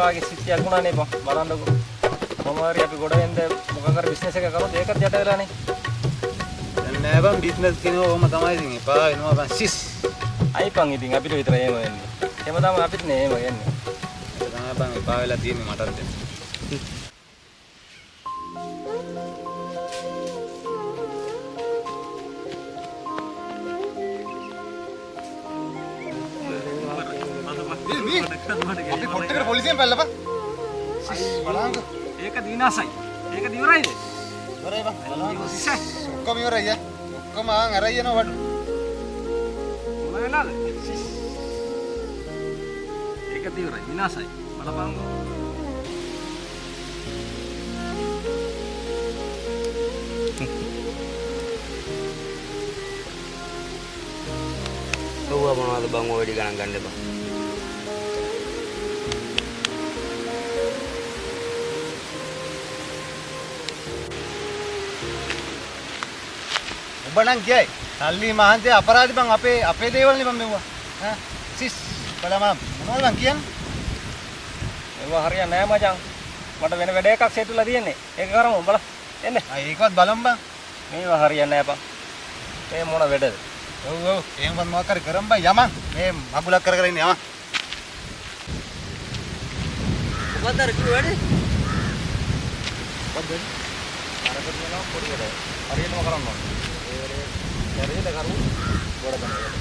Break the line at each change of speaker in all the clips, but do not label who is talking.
වාගේ සිත්තියක් වුණානේ බං බලන්නකෝ. මොනවාරි අපි ගොඩ වෙන්න මොකක් හරි බිස්නස් එකක් කරොත් ඒකත් යට වෙලානේ.
දැන් නෑ බං බිස්නස් කියනවා ඕම තමයි ඉතින් එපා එනවා බං සිස්.
අයිපන් ඉතින් අපිට විතර එහෙම වෙන්නේ. එහෙම තමයි අපිට නේ එහෙම වෙන්නේ.
ඒක තමයි බං එපා වෙලා තියෙන්නේ මටත් දැන්. අපි කොට්ටේකට පොලිසියෙන් පැල්ලපන්. සිස් බලංග.
ඒක දිනාසයි. ඒක දිවරයිද?
ඉවරයි බං. බලංග සිස්. ඔක්කොම ඉවරයි යා. ඔක්කොම ආන් අරයි යනවා වඩු.
මොන වෙලාද? සිස්. ඒක දිවරයි දිනාසයි. බලපංගෝ.
ඔව්වා මොනවද බං ඔය වැඩි ගණන් ගන්න බං.
ඔබ නම් කියයි. සල්ලි මහන්තේ අපරාධි බං අපේ දේවල්නේ බං මෙව්වා. ඈ සිස් බලමම් මොනවද බං කියන්නේ?
ඒවා හරියන්නේ නැහැ මචං. මට වෙන වැඩ එකක් සෙට් වෙලා තියෙන්නේ. ඒක කරමු බලන්න. එන්න.
ඒකවත් බලමු බං.
මේවා හරියන්නේ නැහැ බං. මේ මොන වැඩද?
ඔව් එහෙමවත් මොකක් හරි කරමු බං යමන්. මේ මගුලක් කර ඉන්නේ යමන්.
මොකක්ද අර කිව්ව වැඩේ?
මොකද? අරකට යනවා පොඩි වැඩ. හරියටම කරන්න ඕනේ. ඒ වැඩේ හරියට කරු ගොඩ ගන්න.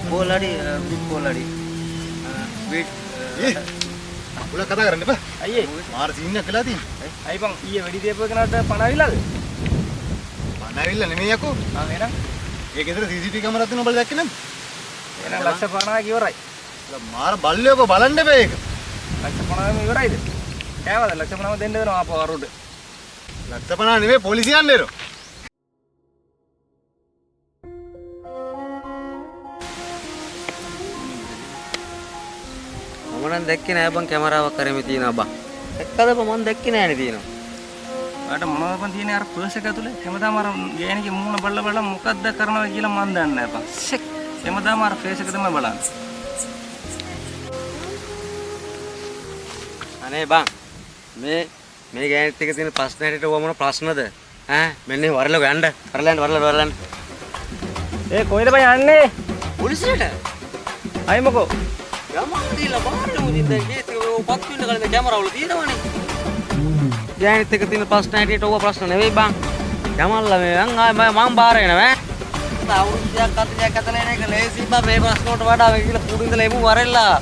Boladi, bit boladi. Bit.
මගුලක් කතා කරන්න එපා.
අයියේ
මාර සීන් එකක් වෙලා තියෙන්නේ.
අයි බං ඊයේ වෙඩි දීපු එකනට පණ ආවිලාද?
පණ ඇවිල්ලා නෙමෙයි යකෝ.
එහෙනම්
ඒ ගෙදර CCTV කැමරාවක් තියෙනවා ඔබලා දැක්කේ නැද්ද?
එහෙනම් ලක්ෂ 50ක් ඉවරයි.
මාර බල්ලයකෝ බලන්න එපා ඒක.
ලක්ෂ 50ම ඉවරයිද? කෑවද ලක්ෂ 50ම දෙන්න වෙනවා ආපහු අරුට.
ලක්ෂ 50 නෙමෙයි පොලිසිය යන්නේ නේද?
මම නම් දැක්කේ නෑ බං කැමරාවක් කරෙමි තියෙනවා බං. දැක්කද බං මම දැක්කේ නෑනේ තියෙනවා.
ඔයාලට මොනවද බං තියෙන්නේ අර පර්ස් එක ඇතුලේ? හැමදාම අර ගෑණිගේ මූණ බලලා මොකද්ද කරනවා කියලා මන් දන්නේ නෑ බං. සෙක්. හැමදාම අර ෆේස් එක තමයි බලන්නේ.
අනේ බං මේ ගෑනිත් එක තියෙන ප්‍රශ්න හැටියට ඕවා මොන ප්‍රශ්නද? ඈ මෙන්න වරලක යන්න. වරලන්න.
ඒ කොහෙද බං යන්නේ?
පොලිසියට.
අයි මොකෝ?
ගමන් දීලා බාරේ මුදින් දැන් ගේත් එක ඔය පත් වෙන්න කලින් කැමරාවල තියෙනවනේ. ගෑනිත් එක තියෙන ප්‍රශ්න හැටියට ඕවා ප්‍රශ්න නෙවෙයි බං. යමල්ලා මේ මං බාර වෙනවා ඈ. අවුරුද්දක් අතලයක් ඇතලා එන එක ලේසි බං මේ ප්‍රශ්න වලට වඩා මේ කියලා පුඩු ඉඳලා එමු වරෙල්ලා.